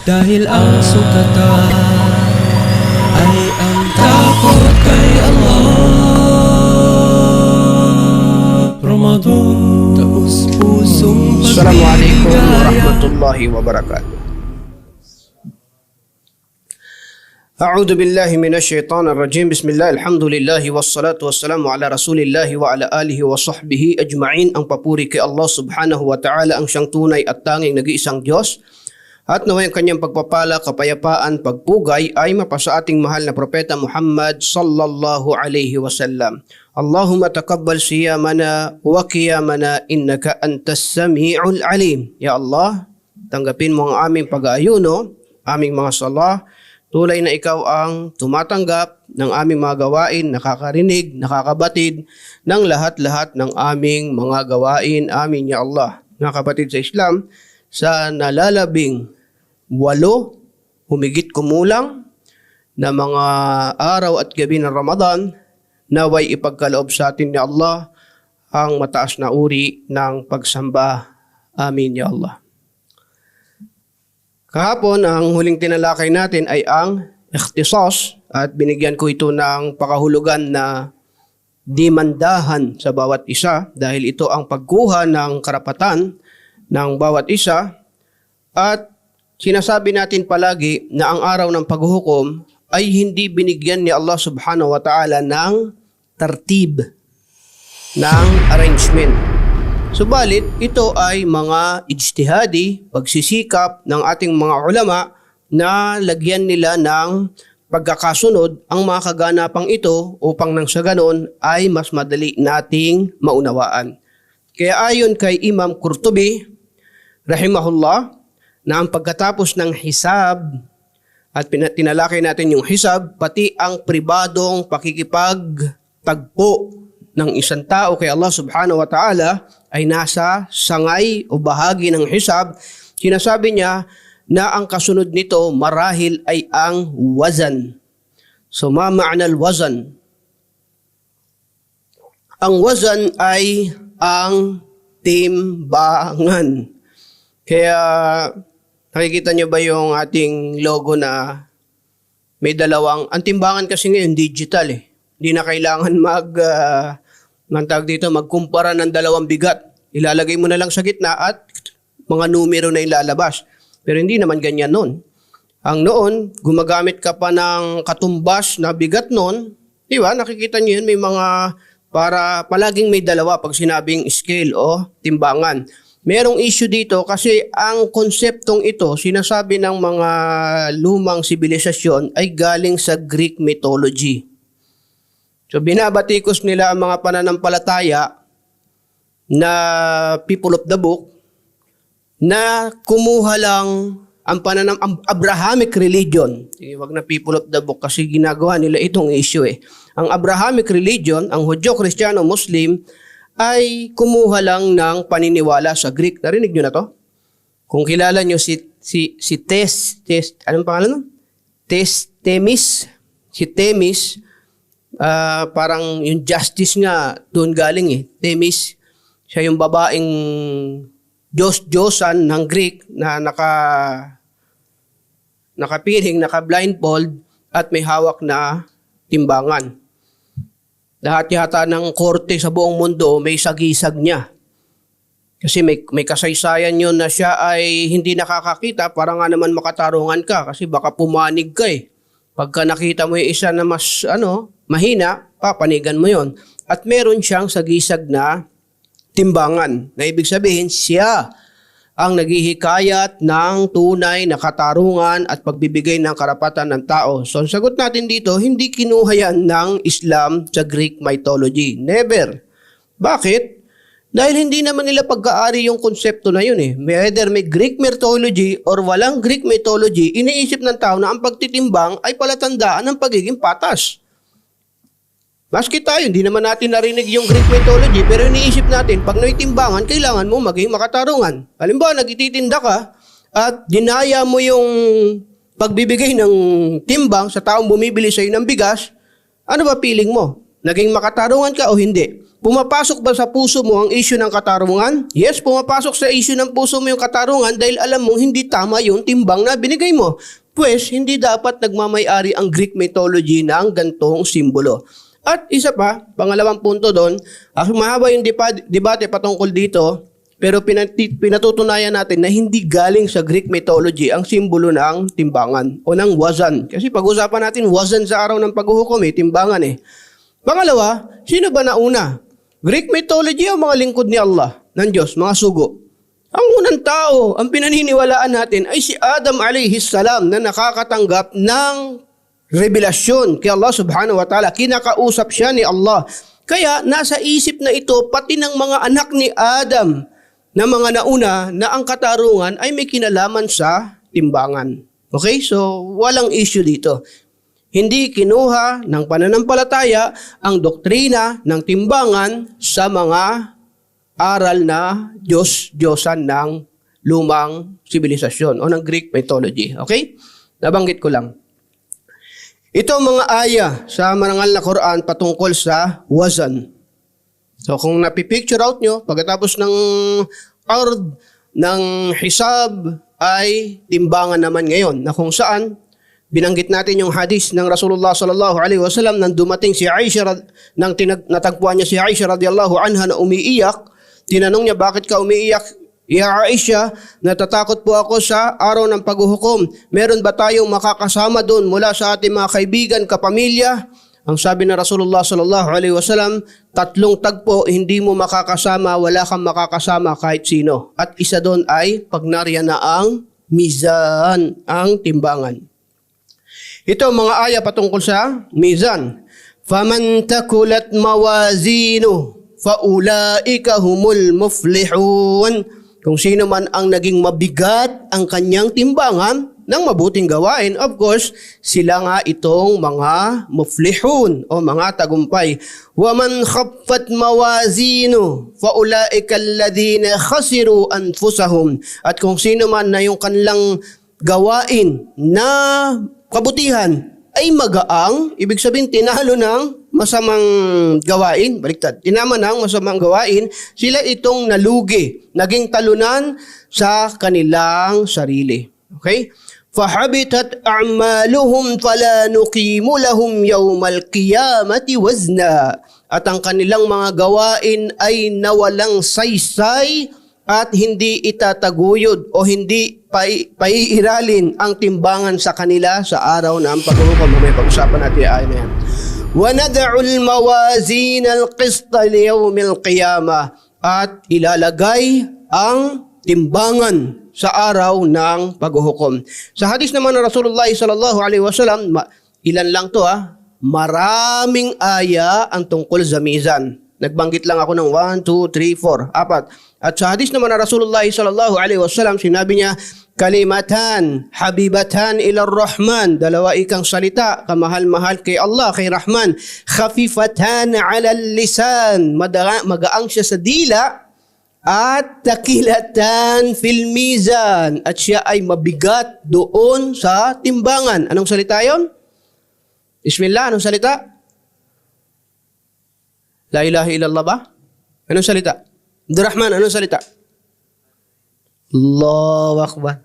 Dahil ang sukatan ay ang takot kay Allah. Ramadan, taus-pusong Assalamualaikum pagbibigaya. warahmatullahi wabarakatuh. A'udzu billahi minasyaitonir rajim. Bismillah, alhamdulillah wassalatu wassalamu ala Rasulillah wa ala alihi wa sahbihi ajma'in. Ang papuri kay Allah Subhanahu wa Ta'ala, ang siyang tunay at tanging nag-iisang Diyos. At naway ang kanyang pagpapala, kapayapaan, pagpugay ay mapasa ating mahal na propeta Muhammad sallallahu alaihi wasallam. Allahumma taqabbal siyamana wa qiyamana innaka antas sami'ul alim. Ya Allah, tanggapin mo ang aming pag-aayuno, aming mga salah. Tulay na ikaw ang tumatanggap ng aming mga gawain, nakakarinig, nakakabatid ng lahat-lahat ng aming mga gawain. Amin ya Allah. Mga kapatid sa Islam, sa nalalabing 8, humigit kumulang na mga araw at gabi ng Ramadan, naway ipagkaloob sa atin ni Allah ang mataas na uri ng pagsamba. Amin ya Allah. Kahapon, ang huling tinalakay natin ay ang ikhtisas at binigyan ko ito ng pakahulugan na dimandahan sa bawat isa dahil ito ang pagkuha ng karapatan ng bawat isa. At sinasabi natin palagi na ang araw ng paghuhukom ay hindi binigyan ni Allah Subhanahu wa Ta'ala ng tertib, ng arrangement. Subalit, ito ay mga ijtihadi, pagsisikap ng ating mga ulama na lagyan nila ng pagkakasunod ang mga kaganapang ito upang nang sa ganon ay mas madali nating maunawaan. Kaya ayon kay Imam Qurtubi, rahimahullah, na ang pagkatapos ng hisab, at tinalakay natin yung hisab, pati ang pribadong pakikipagtagpo ng isang tao kay Allah Subhanahu wa Ta'ala ay nasa sangay o bahagi ng hisab. Sinasabi niya na ang kasunod nito marahil ay ang wazan. So, ma ma'na al-wazan? Ang wazan ay ang timbangan. Kaya nakikita niyo ba yung ating logo na may dalawang, ang timbangan kasi ngayon digital eh. Hindi na kailangan magkumpara ng dalawang bigat. Ilalagay mo na lang sa gitna at mga numero na ilalabas. Pero hindi naman ganyan noon. Ang noon, gumagamit ka pa ng katumbas na bigat noon. Di ba? Nakikita niyo yun, may mga, para palaging may dalawa pag sinabing scale o timbangan. Merong issue dito kasi ang konseptong ito, sinasabi ng mga lumang sibilisasyon, ay galing sa Greek mythology. So binabatikos nila ang mga pananampalataya na people of the book na kumuha lang ang Abrahamic religion. Sige, wag na people of the book kasi ginagawa nila itong issue eh. Ang Abrahamic religion, ang Hudyo, Kristiyano, Muslim, ay kumuha lang ng paniniwala sa Greek. Narinig nyo na to? Kung kilala nyo si anong pangalan nun? Temis. Si Temis, parang yung justice nga doon galing eh. Temis, siya yung babaeng Diyos-Diyosan ng Greek na nakapiling, naka-blindfold at may hawak na timbangan. Lahat yata ng korte sa buong mundo may sagisag niya. Kasi may kasaysayan yun na siya ay hindi nakakakita para nga naman makatarungan ka kasi baka pumanig ka eh. Pagka nakita mo yung isa na mas mahina, papanigan mo yon. At meron siyang sagisag na timbangan. Na ibig sabihin, siya ang naghihikayat ng tunay na katarungan at pagbibigay ng karapatan ng tao. So, ang sagot natin dito, hindi kinuha yan ng Islam sa Greek mythology. Never. Bakit? Dahil hindi naman nila pagkaari yung konsepto na yun eh. Whether may Greek mythology or walang Greek mythology, iniisip ng tao na ang pagtitimbang ay palatandaan ng pagiging patas. Maski tayo, hindi naman natin narinig yung Greek mythology, pero iniisip natin, pag naitimbangan, kailangan mo maging makatarungan. Halimbawa, nagtititinda ka at dinaya mo yung pagbibigay ng timbang sa taong bumibili sa'yo ng bigas, ano ba feeling mo? Naging makatarungan ka o hindi? Pumapasok ba sa puso mo ang issue ng katarungan? Yes, pumapasok sa issue ng puso mo yung katarungan dahil alam mong hindi tama yung timbang na binigay mo. Pues, hindi dapat nagmamay-ari ang Greek mythology ng gantong simbolo. At isa pa, pangalawang punto doon, mahaba yung debate patungkol dito, pero pinatutunayan natin na hindi galing sa Greek mythology ang simbolo ng timbangan o ng wazan. Kasi pag-usapan natin, wazan sa araw ng paghuhukom, timbangan eh. Pangalawa, sino ba nauna? Greek mythology o mga lingkod ni Allah, ng Diyos, mga sugo? Ang unang tao, ang pinaniniwalaan natin ay si Adam alayhis salam na nakakatanggap ng revelasyon kay Allah subhanahu wa ta'ala. Kinakausap siya ni Allah. Kaya nasa isip na ito pati ng mga anak ni Adam na mga nauna na ang katarungan ay may kinalaman sa timbangan. Okay? So, walang issue dito. Hindi kinuha ng pananampalataya ang doktrina ng timbangan sa mga aral na Diyos-Diyosan ng lumang sibilisasyon o ng Greek mythology. Okay? Nabanggit ko lang. Ito ang mga aya sa marangal na Quran patungkol sa wazan. So kung napipicture out nyo, pagkatapos ng ard, ng hisab, ay timbangan naman ngayon na kung saan binanggit natin yung hadis ng Rasulullah sallallahu alaihi wasallam nang dumating si Aisha, nang natagpuan niya si Aisha radhiyallahu anha na umiiyak. Tinanong niya, bakit ka umiiyak? Ya Aisha, natatakot po ako sa araw ng paghuhukom. Meron ba tayong makakasama doon mula sa ating mga kaibigan, kapamilya? Ang sabi ng Rasulullah sallallahu alaihi wasallam, 3 tagpo, hindi mo makakasama, wala kang makakasama kahit sino. At isa doon ay pag nariyan na ang mizan, ang timbangan. Ito ang mga aya patungkol sa mizan. Faman takulat mawazinu faulaika humul muflihun. Kung sino man ang naging mabigat ang kanyang timbangan ng mabuting gawain, of course, sila nga itong mga muflihun o mga tagumpay. Waman khaffat mawazinu faulaika alladhina khasiru anfusahum. At kung sino man na yung kanilang gawain na kabutihan ay magaang, ibig sabihin tinalo ng masamang gawain, baliktad, tinama ng masamang gawain, sila itong nalugi, naging talunan sa kanilang sarili. Okay? فَحَبِتَتْ أَعْمَالُهُمْ فَلَا نُقِيمُ لَهُمْ يَوْمَ الْقِيَامَةِ وَزْنًا. At ang kanilang mga gawain ay nawalang saysay at hindi itataguyod o hindi paiiralin ang timbangan sa kanila sa araw ng paghuhukom. May pag-usapan natin ay na yan. وَنَدَعُ الْمَوَازِينَ الْقِسْطَ لِيَوْمِ الْقِيَامَةِ. At ilalagay ang timbangan sa araw ng paghuhukom. Sa hadis naman ng Rasulullah sallallahu alaihi wasallam, ilan lang to maraming aya ang tungkol sa mizan. Nagbanggit lang ako ng 1, 2, 3, 4, 4. At sa hadis naman ng Rasulullah sallallahu alaihi wasallam, sinabi niya, kalimatan habibatan ila Rahman, 2 ikang salita, kamahal-mahal kay Allah, kay Rahman. Khafifatan ala lisan, magaang siya sa dila, at takilatan fil mizan, at siya ay mabigat doon sa timbangan. Anong salita yon? Bismillah, anong salita? La ilaha illallah ba? Anong salita? Abdurrahman, anong salita? Allahu Akbar.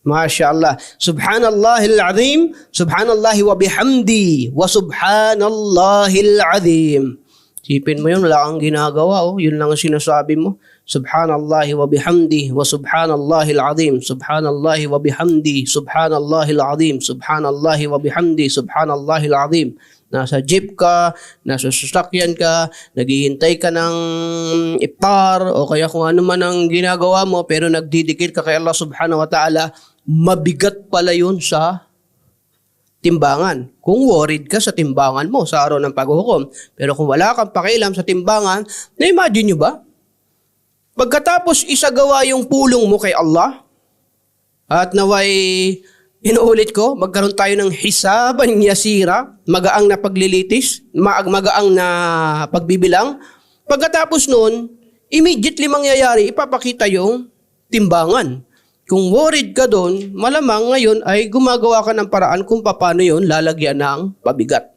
Masya Allah. Subhanallahil azim, subhanallahi wa bihamdi, wa subhanallahil azim. Sipin mo yun, wala kang ginagawa. Yun lang ang sinasabi mo. Subhanallahi wa bihamdi, wa subhanallahil azim, subhanallahi wa bihamdi, subhanallahil azim, subhanallahi wa bihamdi, subhanallahil azim. Nasa jeep ka, nasa sasakyan ka, naghihintay ka ng iftar o kaya kung ano man ang ginagawa mo pero nagdidikit ka kay Allah subhanahu wa ta'ala, mabigat pala yun sa timbangan. Kung worried ka sa timbangan mo sa araw ng paghuhukom, pero kung wala kang pakialam sa timbangan, na-imagine nyo ba? Pagkatapos isagawa yung pulong mo kay Allah at naway, inuulit ko, magkaroon tayo ng hisaban yasira, magaang na paglilitis, magaang na pagbibilang. Pagkatapos nun, immediately mangyayari, ipapakita yung timbangan. Kung worried ka doon, malamang ngayon ay gumagawa ka ng paraan kung paano yun lalagyan ng pabigat.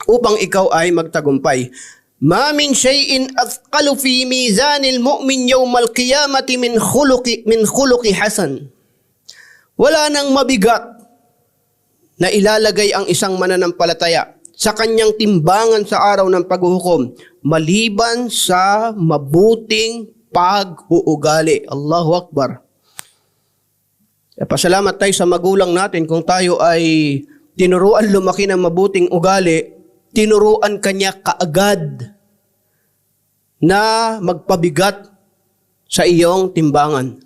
upang ikaw ay magtagumpay. Ma min shay'in athqalu fi mizanil mu'min yawmal qiyamati min khuluqi hasan. Wala nang mabigat na ilalagay ang isang mananampalataya sa kanyang timbangan sa araw ng paghuhukom maliban sa mabuting pag-uugali. Allahu Akbar. Pasalamat tayo sa magulang natin kung tayo ay tinuruan lumaki ng mabuting ugali, tinuruan kanya kaagad na magpabigat sa iyong timbangan.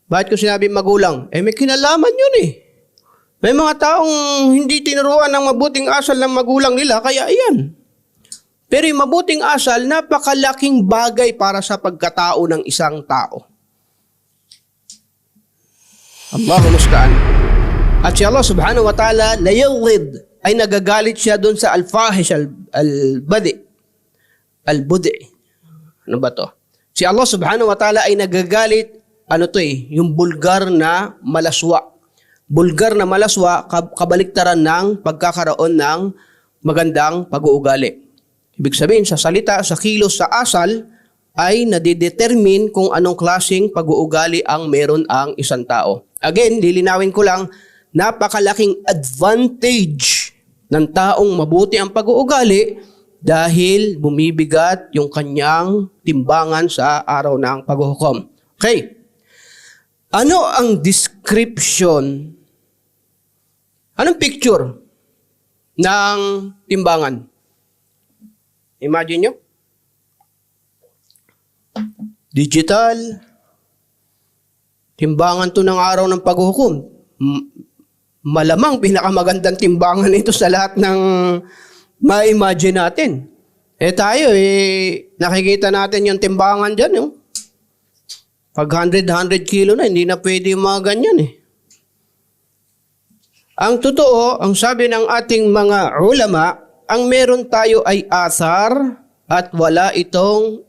Bakit ko sinabi magulang? May kinalaman yun eh. May mga taong hindi tinuruan ng mabuting asal ng magulang nila, kaya iyan. Pero yung mabuting asal, napakalaking bagay para sa pagkatao ng isang tao. Allahu musta'an. At si Allah subhanahu wa ta'ala, layawid, ay nagagalit siya doon sa al-fahish, al-badi. Al-budi. Ano ba to? Si Allah subhanahu wa ta'ala ay nagagalit, yung bulgar na malaswa. Bulgar na malaswa, kabaliktaran ng pagkakaroon ng magandang pag-uugali. Ibig sabihin, sa salita, sa kilos, sa asal, ay nadidetermine kung anong klaseng pag-uugali ang meron ang isang tao. Again, lilinawin ko lang, napakalaking advantage ng taong mabuti ang pag-uugali dahil bumibigat yung kanyang timbangan sa araw ng paghuhukom. Okay. Ano ang description? Anong picture ng timbangan? Imagine nyo. Digital. Timbangan to ng araw ng paghuhukom. Malamang pinakamagandang timbangan ito sa lahat ng ma-imagine natin. Tayo, nakikita natin yung timbangan dyan. Pag 100 kilo na, hindi na pwede yung mga ganyan eh. Ang totoo, ang sabi ng ating mga ulama, ang meron tayo ay athar at wala itong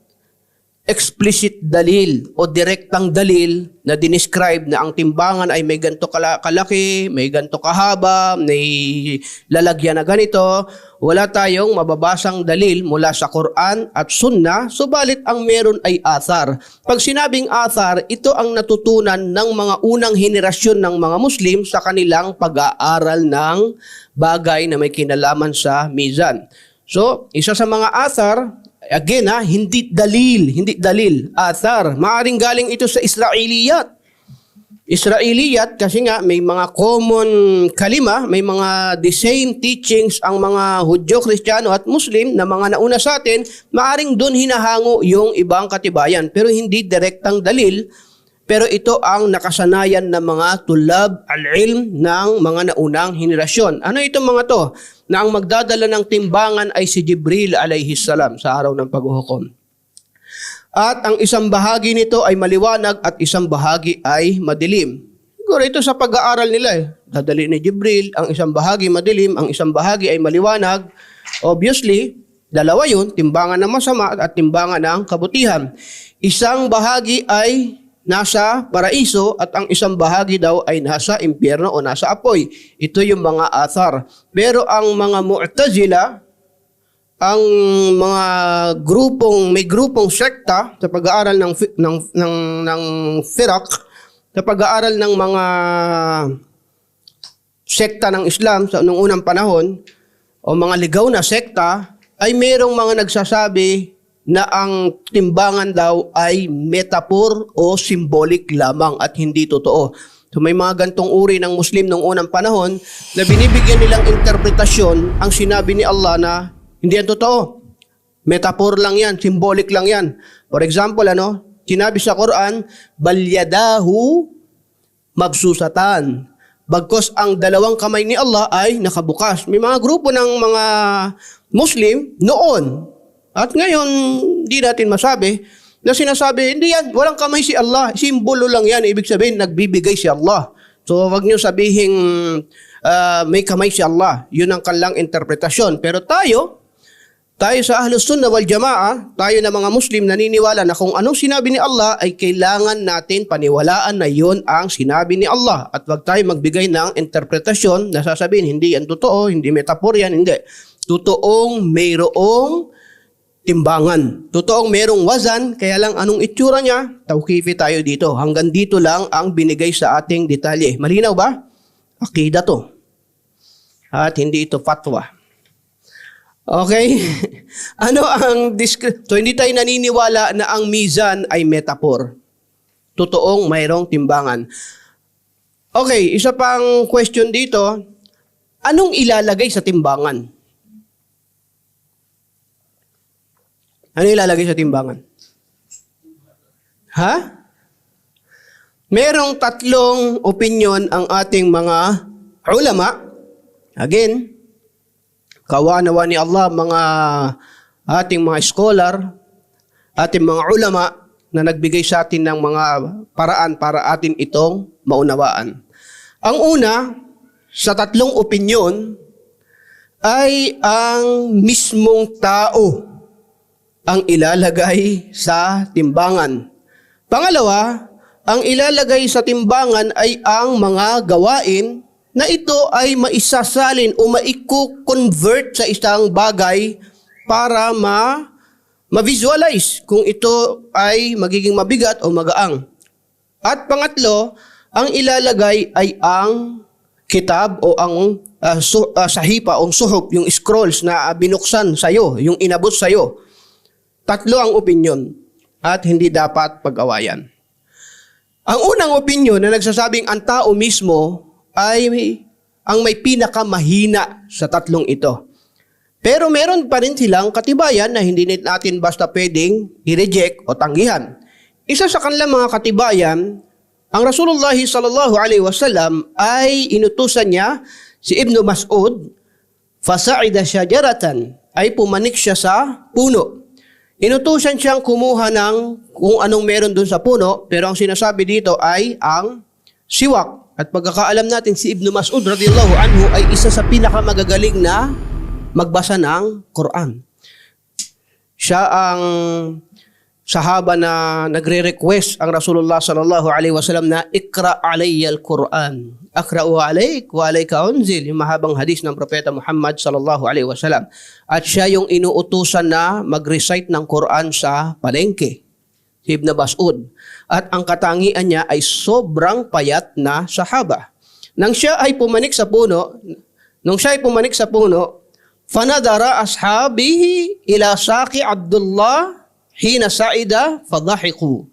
explicit dalil o direktang dalil na dinescribe na ang timbangan ay may ganito kalaki, may ganito kahaba, may lalagyan na ganito. Wala tayong mababasang dalil mula sa Quran at Sunnah, subalit ang meron ay athar. Pag sinabing athar, ito ang natutunan ng mga unang henerasyon ng mga Muslim sa kanilang pag-aaral ng bagay na may kinalaman sa mizan. So, isa sa mga athar, again hindi dalil, athar. Maaring galing ito sa Israeliyat. Israeliyat kasi nga may mga common kalima, may mga the same teachings ang mga Hudyo, Kristiyano at Muslim na mga nauna sa atin, maaring doon hinahango yung ibang katibayan. Pero hindi direktang dalil, pero ito ang nakasanayan ng mga tulab al-ilm ng mga naunang henerasyon. Ano itong mga to? Na ang magdadala ng timbangan ay si Jibril alayhi salam sa araw ng paghuhukom. At ang isang bahagi nito ay maliwanag at isang bahagi ay madilim. Siguro ito sa pag-aaral nila Dadali ni Jibril, ang isang bahagi madilim, ang isang bahagi ay maliwanag. Obviously, dalawa yun, timbangan ng masama at timbangan ng kabutihan. Isang bahagi ay nasa paraiso at ang isang bahagi daw ay nasa impyerno o nasa apoy. Ito yung mga athar. Pero ang mga Mu'tazila, ang mga may grupong sekta sa pag-aaral ng firaq, sa pag-aaral ng mga sekta ng Islam sa noong unang panahon o mga ligaw na sekta, ay mayroong mga nagsasabi na ang timbangan daw ay metaphor o symbolic lamang at hindi totoo. So may mga gantong uri ng Muslim noong unang panahon na binibigyan nilang interpretasyon ang sinabi ni Allah na hindi yan totoo. Metaphor lang yan, symbolic lang yan. For example, sinabi sa Quran, bal yadahu mabsusatan. Bagkos ang dalawang kamay ni Allah ay nakabukas. May mga grupo ng mga Muslim noon at ngayon, hindi natin masabi na sinasabi, hindi yan, walang kamay si Allah. Simbolo lang yan. Ibig sabihin, nagbibigay si Allah. So, wag niyo sabihin may kamay si Allah. Yun ang kanilang interpretasyon. Pero tayo sa Ahlus Sunnah wal Jamaa, tayo na mga Muslim naniniwala na kung anong sinabi ni Allah ay kailangan natin paniwalaan na yun ang sinabi ni Allah. At wag tayo magbigay ng interpretasyon na sasabihin, hindi yan totoo, hindi metaphor yan, hindi. Totoong mayroong timbangan. Totoong mayroong wazan, kaya lang anong itsura niya? Tawqifi tayo dito. Hanggang dito lang ang binigay sa ating detalye. Malinaw ba? Akida to. At hindi ito fatwa. Okay? Ano ang So hindi tayo naniniwala na ang mizan ay metaphor. Totoong mayroong timbangan. Okay, isa pang question dito. Anong ilalagay sa timbangan? Ano ilalagay sa timbangan? Ha? Merong tatlong opinion ang ating mga ulama. Again, kawa-nawa ni Allah mga ating mga scholar, ating mga ulama na nagbigay sa atin ng mga paraan para atin itong maunawaan. Ang una, sa tatlong opinyon, ay ang mismong tao ang ilalagay sa timbangan. Pangalawa, ang ilalagay sa timbangan ay ang mga gawain na ito ay maisasalin o maiko-convert sa isang bagay para ma-visualize kung ito ay magiging mabigat o magaang. At pangatlo, ang ilalagay ay ang kitab o ang sahipa o suhop, yung scrolls na binuksan sa'yo, yung inabot sa'yo. Tatlo ang opinyon at hindi dapat pag-awayan. Ang unang opinyon na nagsasabing ang tao mismo ay ang may pinakamahina sa tatlong ito. Pero meron pa rin silang katibayan na hindi natin basta pwedeng i-reject o tanggihan. Isa sa kanilang mga katibayan, ang Rasulullah sallallahu alaihi wasallam ay inutusan niya si Ibn Mas'ud, fasa'ida syajaratan, ay pumanik siya sa puno. Inutusan siyang kumuha ng kung anong meron dun sa puno, pero ang sinasabi dito ay ang siwak. At pagkakaalam natin, si Ibn Mas'ud radiyallahu anhu ay isa sa pinakamagagaling na magbasa ng Quran. Siya ang sahaba na nagre-request ang Rasulullah sallallahu alaihi wasallam na ikra alayya al-Quran. Akra'u alayk wa alayka unzil. Yung mahabang hadis ng Propeta Muhammad sallallahu alaihi wasallam. At siya yung inuutusan na mag-recite ng Quran sa palengke. Si Ibn Mas'ud. At ang katangian niya ay sobrang payat na sahaba. Nung siya ay pumanik sa puno, fanadara ashabihi ila saqi Abdullah hina sa'ida fadhahiqu.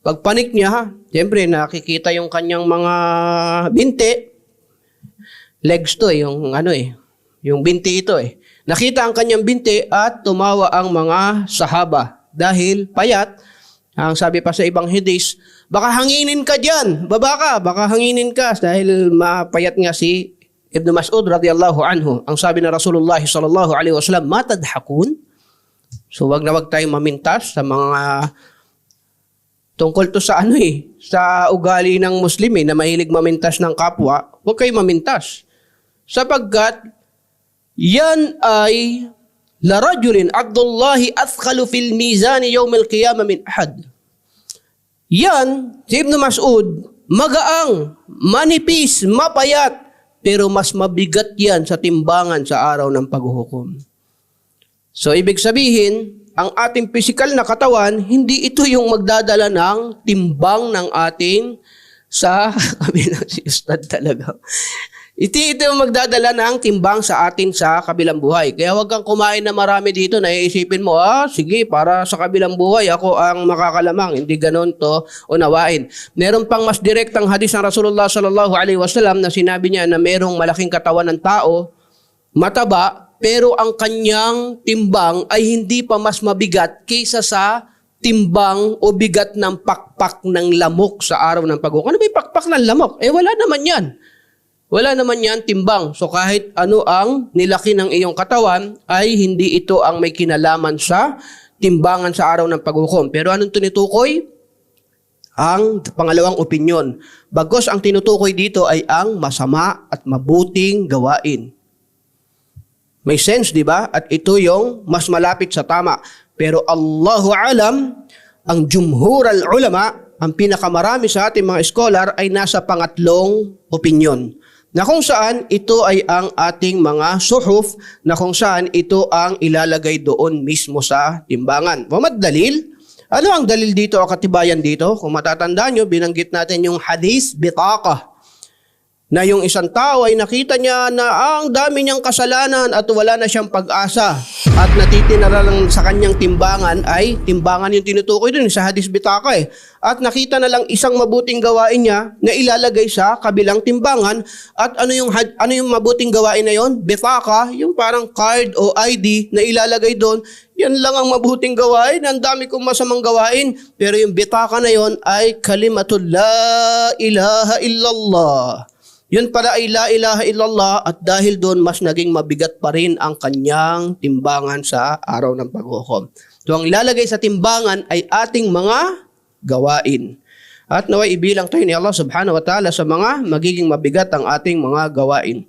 Pagpanik niya, siyempre nakikita yung kanyang mga binti. Legs to yung binti ito . Nakita ang kanyang binti at tumawa ang mga sahaba dahil payat. Ang sabi pa sa ibang hadis, baka hanginin ka dyan, baka hanginin ka dahil mapayat nga si Ibn Mas'ud radiyallahu anhu. Ang sabi na Rasulullah sallallahu alaihi wasallam, matadhakun? So wag na wag tayong mamintas sa mga tungkol to sa sa ugali ng Muslim na mahilig mamintas ng kapwa. Huwag kayong mamintas. Sapagkat yan ay larajulin Abdullahi athqalu fil mizani yawm al-qiyamah min ahad. Yan, si Ibn Mas'ud, magaang, manipis, mapayat, pero mas mabigat yan sa timbangan sa araw ng paghuhukom. So, ibig sabihin, ang ating physical na katawan, hindi ito yung magdadala ng timbang ng ating sa kabilang si Ustad talaga. Ito yung magdadala ng timbang sa atin sa kabilang buhay. Kaya huwag kang kumain na marami dito na iisipin mo, sige, para sa kabilang buhay, ako ang makakalamang. Hindi ganon to unawain. Meron pang mas direktang hadis ng Rasulullah sallallahu alaihi wasallam na sinabi niya na merong malaking katawan ng tao, mataba, pero ang kanyang timbang ay hindi pa mas mabigat kaysa sa timbang o bigat ng pakpak ng lamok sa araw ng paghukom. Ano ba yung pakpak ng lamok? Wala naman yan. Wala naman yan timbang. So kahit ano ang nilaki ng iyong katawan, ay hindi ito ang may kinalaman sa timbangan sa araw ng paghukom. Pero anong tinutukoy? Ang pangalawang opinyon. Bagos ang tinutukoy dito ay ang masama at mabuting gawain. May sense, di ba? At ito yung mas malapit sa tama. Pero Allahu alam, ang jumhur al-ulama, ang pinakamarami sa ating mga scholar ay nasa pangatlong opinyon. na kung saan ito ay ang ating mga suhuf, na kung saan ito ang ilalagay doon mismo sa timbangan. Wamad dalil? Ano ang dalil dito o katibayan dito? Kung matatandaan nyo, binanggit natin yung hadis bitaqah, na yung isang tao ay nakita niya na ang dami niyang kasalanan at wala na siyang pag-asa, at natitinala lang sa kanyang timbangan ay timbangan yung tinutukoy dun sa hadis bitaqah at nakita na lang isang mabuting gawain niya na ilalagay sa kabilang timbangan. At ano yung mabuting gawain na yon? Bitaqah, yung parang card o ID na ilalagay doon. Yan lang ang mabuting gawain. Ang dami kong masamang gawain. Pero yung bitaqah na yon ay kalimatul la ilaha illallah. Yun pala ay la ilaha illallah, at dahil doon mas naging mabigat pa rin ang kanyang timbangan sa araw ng paghukom. So ang ilalagay sa timbangan ay ating mga gawain. At naway ibilang tayo ni Allah subhanahu wa ta'ala sa mga magiging mabigat ang ating mga gawain.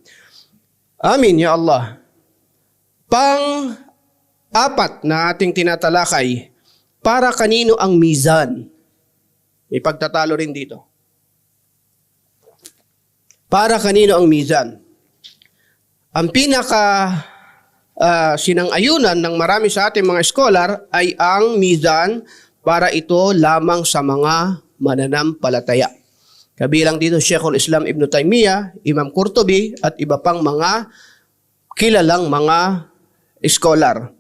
Amin ya Allah. Pang-apat na ating tinatalakay, para kanino ang mizan? May pagtatalo rin dito. Para kanino ang mizan? Ang pinaka sinang-ayunan ng marami sa ating mga scholar ay ang mizan para ito lamang sa mga mananampalataya. Kabilang dito Sheikhul Islam Ibn Taymiyyah, Imam Qurtubi at iba pang mga kilalang mga scholar.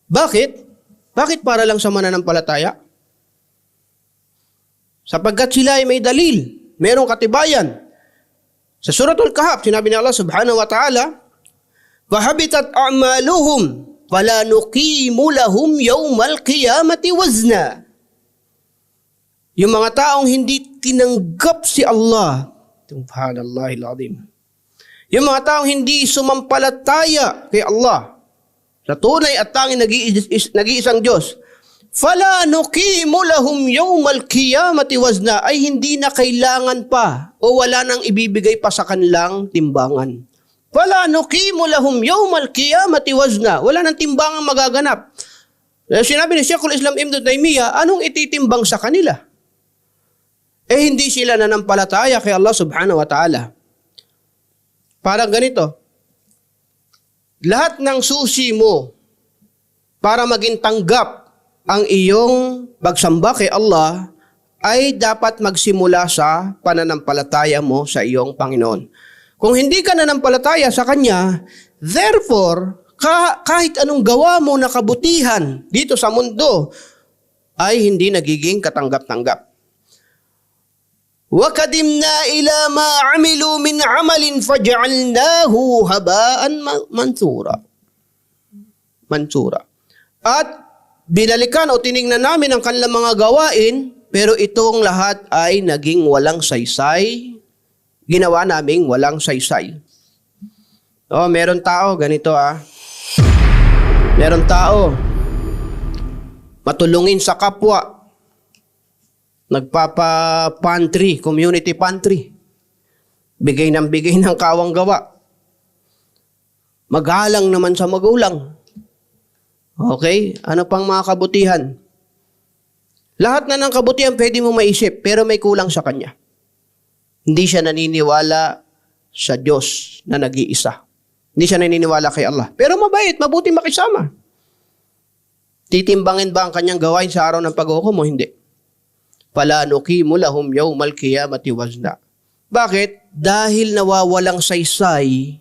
Bakit? Bakit para lang sa mananampalataya? Sapagkat sila ay may dalil, mayroong katibayan. Sa Suratul Kahf, sinabi ni Allah subhanahu wa ta'ala, فَحَبِتَتْ أَعْمَالُهُمْ فَلَا نُقِيمُ لَهُمْ يَوْمَ الْقِيَامَةِ وَزْنًا. Yung mga taong hindi tinanggap si Allah, subhanallahil azim. Yung mga taong hindi sumampalataya kay Allah, sa tunay at tanging nag-iisang Diyos, فَلَا نُقِيمُ لَهُمْ يَوْمَ الْقِيَامَةِ وَزْنًا, ay hindi na kailangan pa o wala nang ibibigay pa sa kanilang timbangan. فَلَا نُقِيمُ لَهُمْ يَوْمَ الْقِيَامَةِ وَزْنًا, wala nang timbangan magaganap. Sinabi ni Sheikhul Islam Ibn Taymiyyah, anong ititimbang sa kanila? Hindi sila nanampalataya kay Allah subhanahu wa ta'ala. Parang ganito, lahat ng susi mo para maging tanggap ang iyong pagsamba kay Allah ay dapat magsimula sa pananampalataya mo sa iyong Panginoon. Kung hindi ka nanampalataya sa Kanya, therefore, kahit anong gawa mo na kabutihan dito sa mundo ay hindi nagiging katanggap-tanggap. وَقَدِمْنَا إِلَى مَا عَمِلُوا مِنْ عَمَلٍ فَجَعَلْنَاهُ هَبَاءً mansura. At binalikan o tiningnan namin ang kanilang mga gawain, pero itong lahat ay naging walang saysay. Ginawa naming walang saysay. Meron tao, ganito Meron tao, matulungin sa kapwa. Nagpapa-pantry, community pantry. Bigay ng kawang gawa. Magalang naman sa magulang. Okay? Ano pang mga kabutihan? Lahat na ng kabutihan pwede mo maisip, pero may kulang sa kanya. Hindi siya naniniwala sa Diyos na nag-iisa. Hindi siya naniniwala kay Allah. Pero mabait, mabuti makisama. Titimbangin ba ang kanyang gawain sa araw ng paghukom o hindi? فَلَا نُقِيمُ لَهُمْ يَوْمَ الْقِيَامَةِ وَزْنًا. Bakit? Dahil nawawalang saysay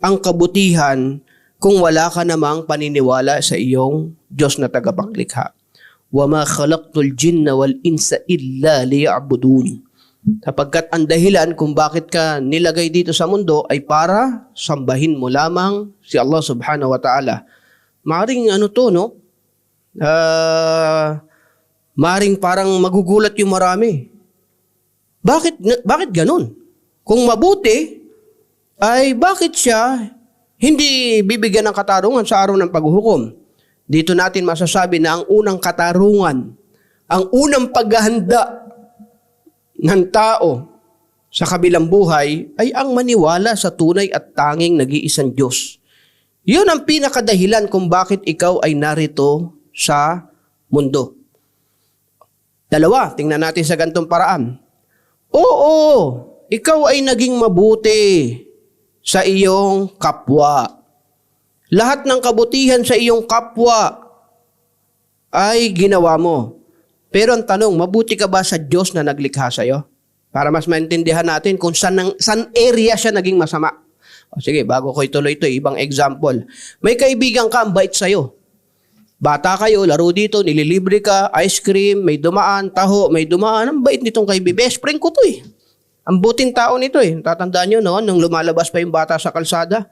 ang kabutihan kung wala ka namang paniniwala sa iyong Diyos na tagapaglikha. وَمَا خَلَقْتُ الْجِنَّ وَالْإِنسَ إِلَّا لِيَعْبُدُونِ. Sapagkat ang dahilan kung bakit ka nilagay dito sa mundo ay para sambahin mo lamang si Allah subhanahu wa ta'ala. Maring maring parang magugulat yung marami. Bakit ganun? Kung mabuti, ay bakit siya hindi bibigyan ng katarungan sa araw ng paghuhukom? Dito natin masasabi na ang unang katarungan, ang unang paghahanda ng tao sa kabilang buhay ay ang maniwala sa tunay at tanging nag-iisang Diyos. Yun ang pinakadahilan kung bakit ikaw ay narito sa mundo. Dalawa, tingnan natin sa ganitong paraan. Oo, ikaw ay naging mabuti sa iyong kapwa. Lahat ng kabutihan sa iyong kapwa ay ginawa mo. Pero ang tanong, mabuti ka ba sa Diyos na naglikha sa iyo? Para mas maintindihan natin kung saan area siya naging masama. O sige, bago ko ituloy ito, ibang example. May kaibigan ka, ang bait sa'yo. Bata kayo, laro dito, nililibre ka, ice cream, may dumaan, taho, may dumaan. Ang bait nitong kaibigan. Best friend ko to eh. Ang buting tao nito eh. Tatandaan nyo noon, nung lumalabas pa yung bata sa kalsada,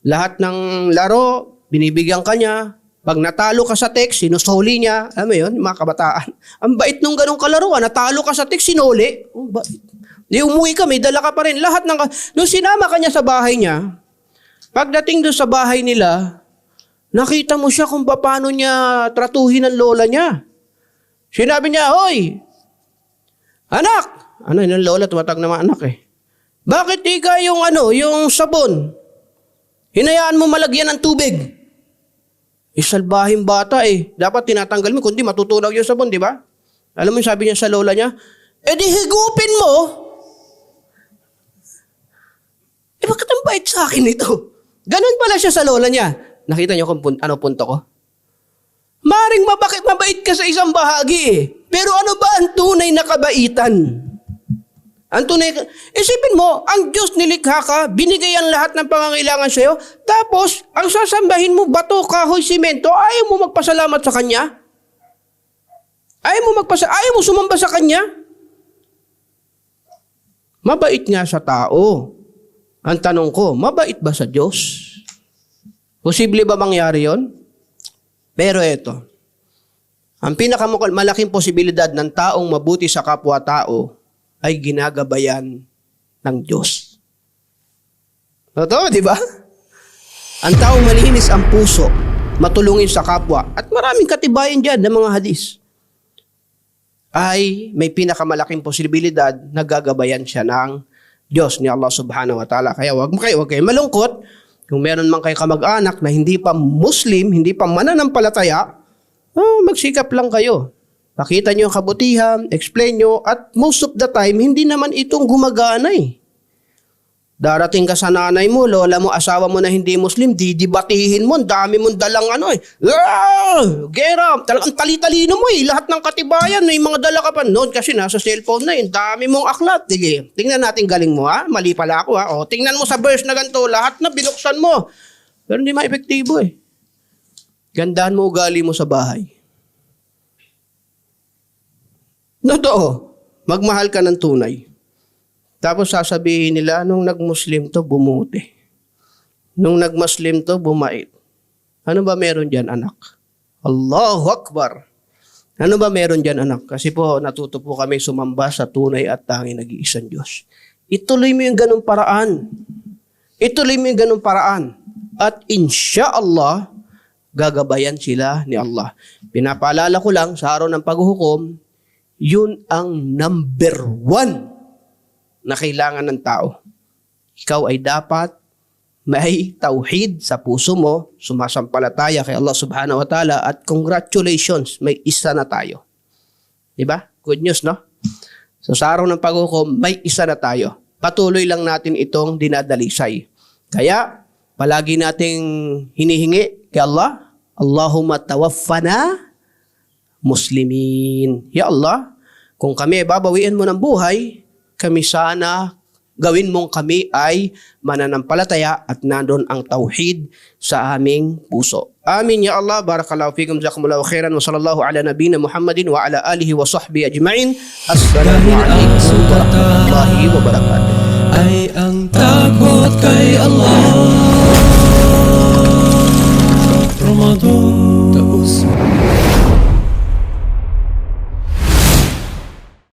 lahat ng laro, binibigyan ka niya. Pag natalo ka sa text, sinusoli niya. Alam mo yun, mga kabataan. Ang bait nung ganong kalaruan, natalo ka sa text, sinuli. Oh, bait. Di umuwi ka, may dala ka pa rin. Lahat ng... Nung sinama ka niya sa bahay niya, pagdating doon sa bahay nila, nakita mo siya kung paano niya tratuhin ang lola niya. Sinabi niya, "Hoy, anak!" Ano yun ang lola, tumatag na mga anak eh. "Bakit di ka yung sabon? Hinayaan mo malagyan ng tubig." Salbahing bata eh. Dapat tinatanggal mo, kundi matutunaw yung sabon, di ba? Alam mo yung sabi niya sa lola niya? Di higupin mo. Bakit ang bait sa akin ito? Ganun pala siya sa lola niya. Nakita niyo kung ano punto ko? Maring mabait ka sa isang bahagi eh. Pero ano ba ang tunay na kabaitan? Ang tunay, isipin mo, ang Diyos nilikha ka, binigay ang lahat ng pangangailangan sa iyo, tapos, ang sasambahin mo, bato, kahoy, simento, ayaw mo magpasalamat sa Kanya? Ayaw mo sumamba sa Kanya? Mabait nga sa tao. Ang tanong ko, mabait ba sa Diyos? Posible ba mangyari yon? Pero ito, ang pinakamalaking posibilidad ng taong mabuti sa kapwa-tao ay ginagabayan ng Diyos. Totoo, di ba? Ang taong malinis ang puso, matulungin sa kapwa, at maraming katibayan dyan ng mga hadis, ay may pinakamalaking posibilidad na gagabayan siya ng Diyos ni Allah subhanahu wa ta'ala. Kaya wag kayo malungkot kung meron man kayo kamag-anak na hindi pa Muslim, hindi pa mananampalataya, magsikap lang kayo. Pakita nyo ang kabutihan, explain nyo, at most of the time, hindi naman itong gumagana eh. Darating ka sa nanay mo, lola mo, asawa mo na hindi Muslim, didibatihin mo, dami mong dalang gera, talagang tali-talino mo eh, lahat ng katibayan, may mga dala ka pa noon kasi nasa cellphone na yun, dami mong aklat. Sige, tingnan natin galing mo ha, mali pala ako ha, tingnan mo sa verse na ganito, lahat na binuksan mo. Pero hindi ma-epektibo eh. Gandahan mo ugali mo sa bahay. Totoo, magmahal ka ng tunay. Tapos sasabihin nila, nung nag-Muslim to, bumuti. Nung nag-Muslim to, bumait. Ano ba meron dyan, anak? Allahu Akbar. Ano ba meron dyan, anak? Kasi po, natuto po kami sumamba sa tunay at tanging nag-iisang Diyos. Ituloy mo yung ganung paraan. Ituloy mo yung ganung paraan. At insyaallah, gagabayan sila ni Allah. Pinapaalala ko lang, sa araw ng paghuhukom, yun ang number 1 na kailangan ng tao. Ikaw ay dapat may tauhid sa puso mo, sumasampalataya kay Allah subhanahu wa ta'ala, at congratulations, may isa na tayo. Diba? Good news, no? So sa araw ng paghukom, may isa na tayo. Patuloy lang natin itong dinadalisay. Kaya, palagi nating hinihingi kay Allah, Allahumma tawaffana muslimin. Ya Allah, kung kami babawiin mo ng buhay, kami sana gawin mong kami ay mananampalataya at nandun ang tauhid sa aming puso. Amin ya Allah. Barakallahu fikum, jazakumullahu khairan, wa sallallahu ala nabina Muhammadin wa ala alihi wa sahbihi ajma'in. Assalamu alaikum warahmatullahi wabarakatuh. Ay ang takot kay Allah.